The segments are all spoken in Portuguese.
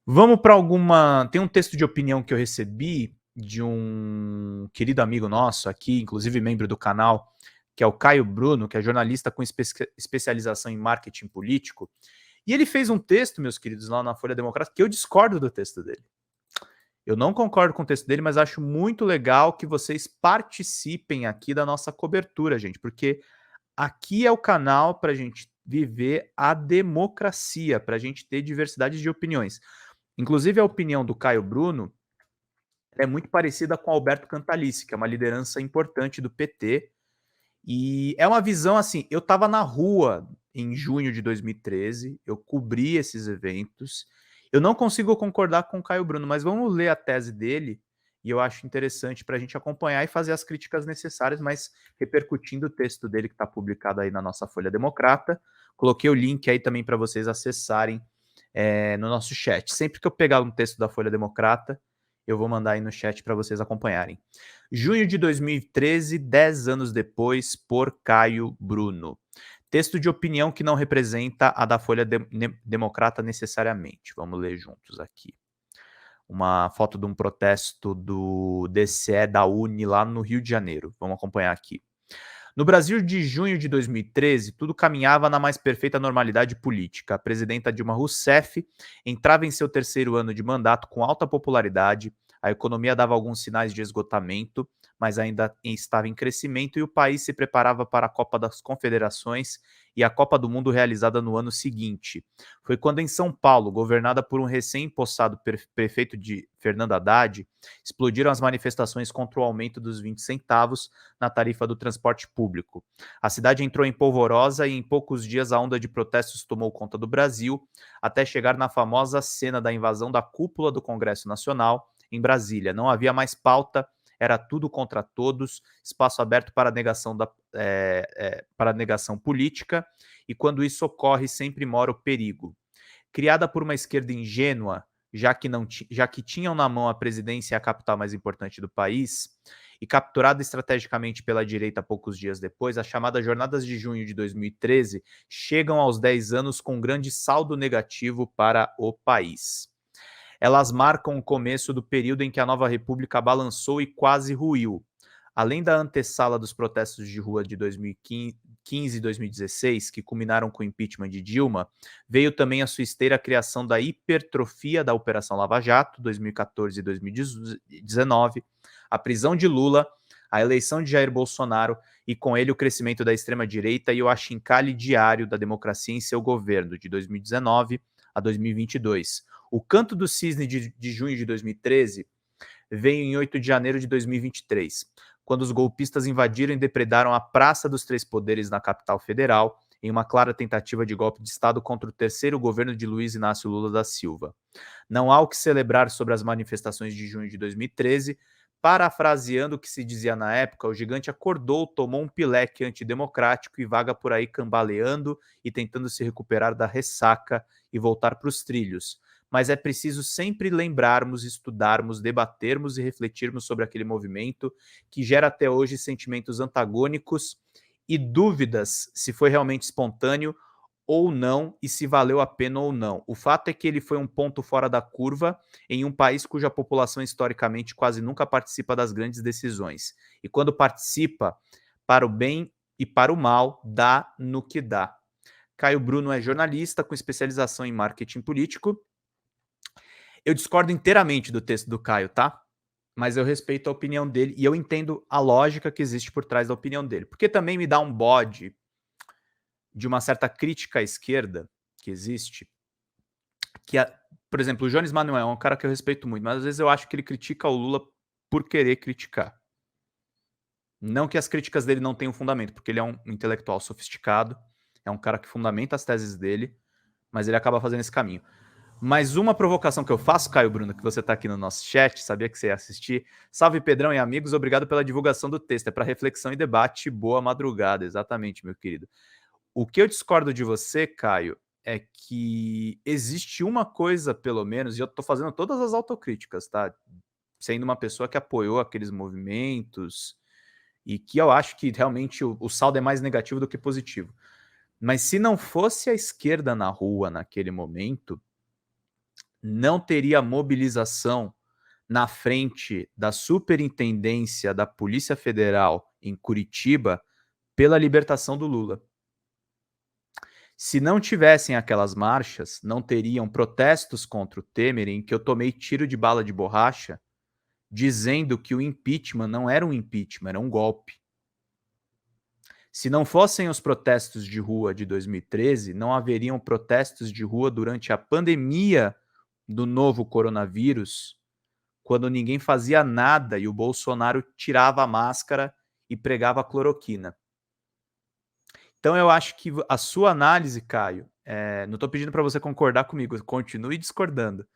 Vamos para alguma. Tem um texto de opinião que eu recebi de um querido amigo nosso aqui, inclusive membro do canal, que é o Caio Bruno, que é jornalista com especialização em marketing político. E ele fez um texto, meus queridos, lá na Folha Democrática, que eu discordo do texto dele. Eu não concordo com o texto dele, mas acho muito legal que vocês participem aqui da nossa cobertura, gente, porque aqui é o canal para a gente viver a democracia, para a gente ter diversidade de opiniões. Inclusive, a opinião do Caio Bruno é muito parecida com Alberto Cantalice, que é uma liderança importante do PT. E é uma visão assim: eu estava na rua em junho de 2013, eu cobri esses eventos. Eu não consigo concordar com o Caio Bruno, mas vamos ler a tese dele, e eu acho interessante para a gente acompanhar e fazer as críticas necessárias, mas repercutindo o texto dele que está publicado aí na nossa Folha Democrata. Coloquei o link aí também para vocês acessarem no nosso chat. Sempre que eu pegar um texto da Folha Democrata, eu vou mandar aí no chat para vocês acompanharem. Junho de 2013, 10 anos depois, por Caio Bruno. Texto de opinião que não representa a da Folha Democrata necessariamente. Vamos ler juntos aqui. Uma foto de um protesto do DCE da Uni lá no Rio de Janeiro. Vamos acompanhar aqui. No Brasil de junho de 2013, tudo caminhava na mais perfeita normalidade política. A presidenta Dilma Rousseff entrava em seu terceiro ano de mandato com alta popularidade, a economia dava alguns sinais de esgotamento, mas ainda estava em crescimento e o país se preparava para a Copa das Confederações e a Copa do Mundo realizada no ano seguinte. Foi quando em São Paulo, governada por um recém-impossado prefeito de Fernando Haddad, explodiram as manifestações contra o aumento dos 20 centavos na tarifa do transporte público. A cidade entrou em polvorosa e em poucos dias a onda de protestos tomou conta do Brasil, até chegar na famosa cena da invasão da cúpula do Congresso Nacional em Brasília. Não havia mais pauta, era tudo contra todos, espaço aberto para negação política, e quando isso ocorre, sempre mora o perigo. Criada por uma esquerda ingênua, já que tinham na mão a presidência e a capital mais importante do país, e capturada estrategicamente pela direita poucos dias depois, as chamadas Jornadas de Junho de 2013 chegam aos 10 anos com um grande saldo negativo para o país. Elas marcam o começo do período em que a nova república balançou e quase ruiu. Além da antessala dos protestos de rua de 2015 e 2016, que culminaram com o impeachment de Dilma, veio também a sua esteira a criação da hipertrofia da Operação Lava Jato, 2014 e 2019, a prisão de Lula, a eleição de Jair Bolsonaro e com ele o crescimento da extrema-direita e o achincalhe diário da democracia em seu governo, de 2019 a 2022. O canto do cisne de junho de 2013 veio em 8 de janeiro de 2023, quando os golpistas invadiram e depredaram a Praça dos Três Poderes na capital federal, em uma clara tentativa de golpe de Estado contra o terceiro governo de Luiz Inácio Lula da Silva. Não há o que celebrar sobre as manifestações de junho de 2013. Parafraseando o que se dizia na época, o gigante acordou, tomou um pileque antidemocrático e vaga por aí cambaleando e tentando se recuperar da ressaca e voltar para os trilhos. Mas é preciso sempre lembrarmos, estudarmos, debatermos e refletirmos sobre aquele movimento que gera até hoje sentimentos antagônicos e dúvidas se foi realmente espontâneo ou não e se valeu a pena ou não. O fato é que ele foi um ponto fora da curva em um país cuja população historicamente quase nunca participa das grandes decisões. E quando participa, para o bem e para o mal, dá no que dá. Caio Bruno é jornalista com especialização em marketing político. Eu discordo inteiramente do texto do Caio, tá? Mas eu respeito a opinião dele e eu entendo a lógica que existe por trás da opinião dele. Porque também me dá um bode de uma certa crítica à esquerda que existe, por exemplo, o Jones Manuel é um cara que eu respeito muito, mas às vezes eu acho que ele critica o Lula por querer criticar. Não que as críticas dele não tenham fundamento, porque ele é um intelectual sofisticado, é um cara que fundamenta as teses dele, mas ele acaba fazendo esse caminho. Mas uma provocação que eu faço, Caio Bruno, que você está aqui no nosso chat, sabia que você ia assistir. Salve, Pedrão e amigos, obrigado pela divulgação do texto. É para reflexão e debate. Boa madrugada, exatamente, meu querido. O que eu discordo de você, Caio, é que existe uma coisa, pelo menos, e eu estou fazendo todas as autocríticas, tá? Sendo uma pessoa que apoiou aqueles movimentos e que eu acho que realmente o saldo é mais negativo do que positivo. Mas se não fosse a esquerda na rua naquele momento, não teria mobilização na frente da Superintendência da Polícia Federal em Curitiba pela libertação do Lula. Se não tivessem aquelas marchas, não teriam protestos contra o Temer em que eu tomei tiro de bala de borracha dizendo que o impeachment não era um impeachment, era um golpe. Se não fossem os protestos de rua de 2013, não haveriam protestos de rua durante a pandemia do novo coronavírus, quando ninguém fazia nada e o Bolsonaro tirava a máscara e pregava a cloroquina. Então eu acho que a sua análise, Caio, não estou pedindo para você concordar comigo, continue discordando.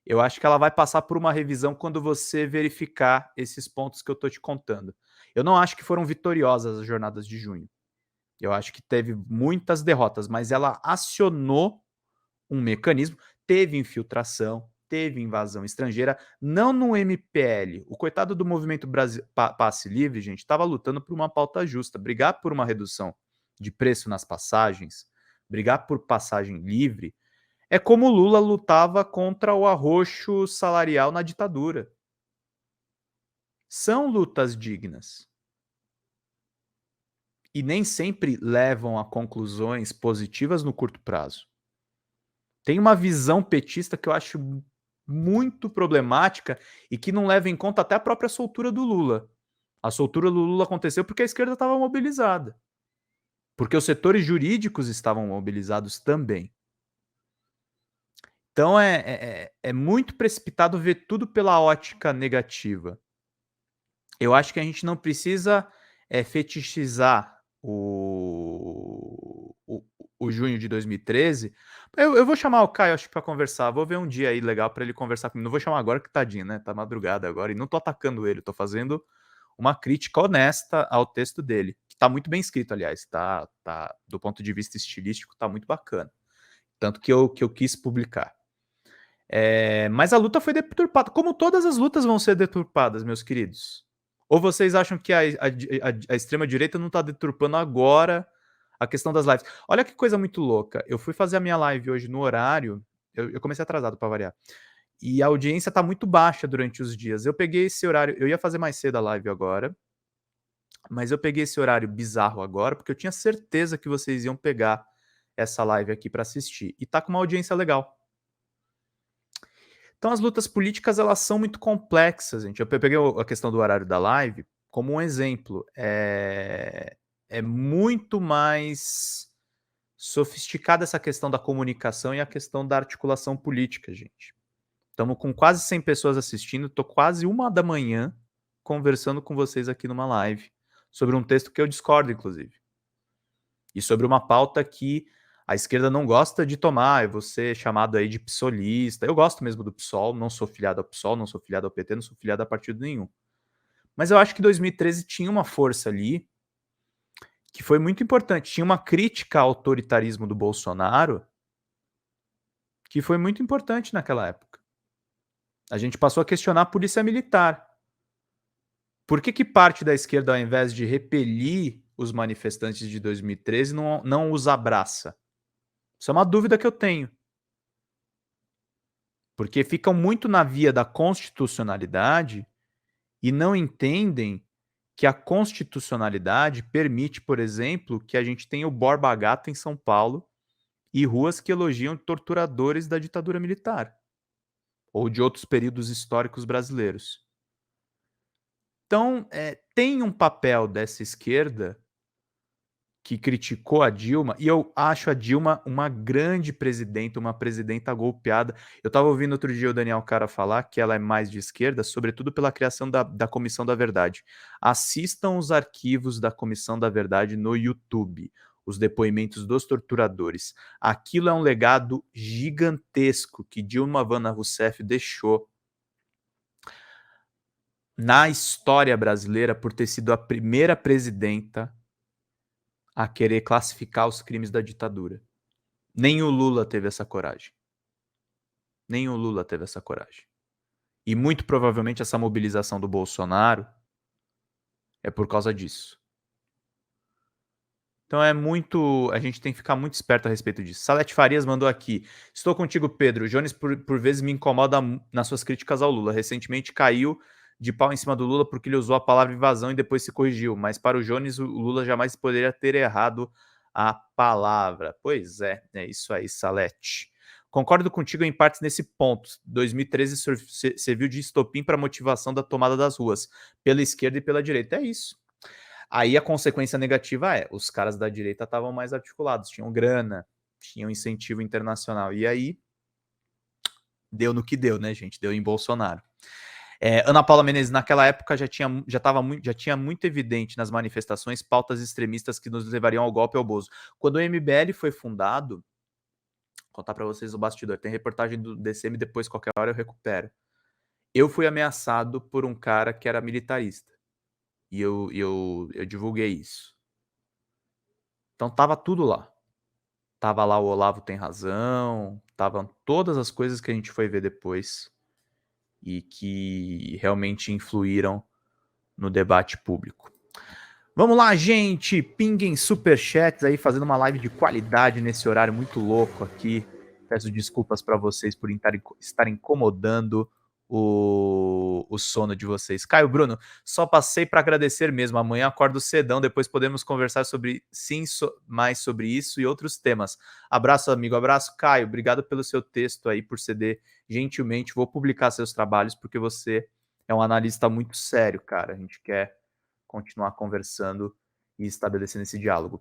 Eu acho que ela vai passar por uma revisão quando você verificar esses pontos que eu estou te contando. Eu não acho que foram vitoriosas as jornadas de junho. Eu acho que teve muitas derrotas, mas ela acionou um mecanismo, teve infiltração, teve invasão estrangeira, não no MPL. O coitado do Movimento Brasil, Passe Livre, gente, estava lutando por uma pauta justa. Brigar por uma redução de preço nas passagens, brigar por passagem livre, é como o Lula lutava contra o arroxo salarial na ditadura. São lutas dignas. E nem sempre levam a conclusões positivas no curto prazo. Tem uma visão petista que eu acho muito problemática e que não leva em conta até a própria soltura do Lula. A soltura do Lula aconteceu porque a esquerda estava mobilizada. Porque os setores jurídicos estavam mobilizados também. Então é muito precipitado ver tudo pela ótica negativa. Eu acho que a gente não precisa fetichizar o junho de 2013. Eu vou chamar o Caio, acho que para conversar. Vou ver um dia aí legal para ele conversar comigo. Não vou chamar agora, que tadinho, né? Tá madrugada agora. E não tô atacando ele, tô fazendo uma crítica honesta ao texto dele. Que tá muito bem escrito, aliás. Tá, do ponto de vista estilístico, tá muito bacana. Tanto que eu quis publicar. Mas a luta foi deturpada. Como todas as lutas vão ser deturpadas, meus queridos. Ou vocês acham que a extrema-direita não está deturpando agora a questão das lives? Olha que coisa muito louca. Eu fui fazer a minha live hoje no horário. Eu comecei atrasado para variar. E a audiência está muito baixa durante os dias. Eu peguei esse horário. Eu ia fazer mais cedo a live agora. Mas eu peguei esse horário bizarro agora, porque eu tinha certeza que vocês iam pegar essa live aqui para assistir. E tá com uma audiência legal. Então as lutas políticas, elas são muito complexas, gente. Eu peguei a questão do horário da live como um exemplo. É muito mais sofisticada essa questão da comunicação e a questão da articulação política, gente. Estamos com quase 100 pessoas assistindo, estou quase 1h conversando com vocês aqui numa live sobre um texto que eu discordo, inclusive. E sobre uma pauta que a esquerda não gosta de tomar, é você chamado aí de psolista. Eu gosto mesmo do PSOL, não sou filiado ao PSOL, não sou filiado ao PT, não sou filiado a partido nenhum. Mas eu acho que 2013 tinha uma força ali que foi muito importante. Tinha uma crítica ao autoritarismo do Bolsonaro que foi muito importante naquela época. A gente passou a questionar a polícia militar. Por que parte da esquerda, ao invés de repelir os manifestantes de 2013, não os abraça? Isso é uma dúvida que eu tenho. Porque ficam muito na via da constitucionalidade e não entendem que a constitucionalidade permite, por exemplo, que a gente tenha o Borba Gato em São Paulo e ruas que elogiam torturadores da ditadura militar ou de outros períodos históricos brasileiros. Então, tem um papel dessa esquerda que criticou a Dilma, e eu acho a Dilma uma grande presidenta, uma presidenta golpeada. Eu estava ouvindo outro dia o Daniel Cara falar que ela é mais de esquerda, sobretudo pela criação da Comissão da Verdade. Assistam os arquivos da Comissão da Verdade no YouTube, os depoimentos dos torturadores. Aquilo é um legado gigantesco que Dilma Havana Rousseff deixou na história brasileira por ter sido a primeira presidenta a querer classificar os crimes da ditadura. Nem o Lula teve essa coragem. Nem o Lula teve essa coragem. E muito provavelmente essa mobilização do Bolsonaro é por causa disso. Então é muito. A gente tem que ficar muito esperto a respeito disso. Salete Farias mandou aqui. Estou contigo, Pedro. Jones, por vezes, me incomoda nas suas críticas ao Lula. Recentemente caiu de pau em cima do Lula porque ele usou a palavra invasão e depois se corrigiu. Mas para o Jones, o Lula jamais poderia ter errado a palavra. Pois é isso aí, Salete. Concordo contigo em partes nesse ponto. 2013 serviu de estopim para a motivação da tomada das ruas, pela esquerda e pela direita. É isso. Aí a consequência negativa os caras da direita estavam mais articulados, tinham grana, tinham incentivo internacional. E aí deu no que deu, né, gente? Deu em Bolsonaro. Ana Paula Menezes, naquela época já tinha muito evidente nas manifestações pautas extremistas que nos levariam ao golpe ao Bozo. Quando o MBL foi fundado, vou contar para vocês o bastidor, tem reportagem do DCM, depois qualquer hora eu recupero. Eu fui ameaçado por um cara que era militarista. E eu divulguei isso. Então tava tudo lá. Tava lá o Olavo tem razão, estavam todas as coisas que a gente foi ver depois e que realmente influíram no debate público. Vamos lá, gente! Pinguem superchats aí, fazendo uma live de qualidade nesse horário muito louco aqui. Peço desculpas para vocês por estar incomodando o sono de vocês. Caio Bruno, só passei para agradecer mesmo. Amanhã acordo cedão, depois podemos conversar mais sobre isso e outros temas. Abraço, amigo. Abraço, Caio. Obrigado pelo seu texto aí, por ceder gentilmente. Vou publicar seus trabalhos porque você é um analista muito sério, cara. A gente quer continuar conversando e estabelecendo esse diálogo.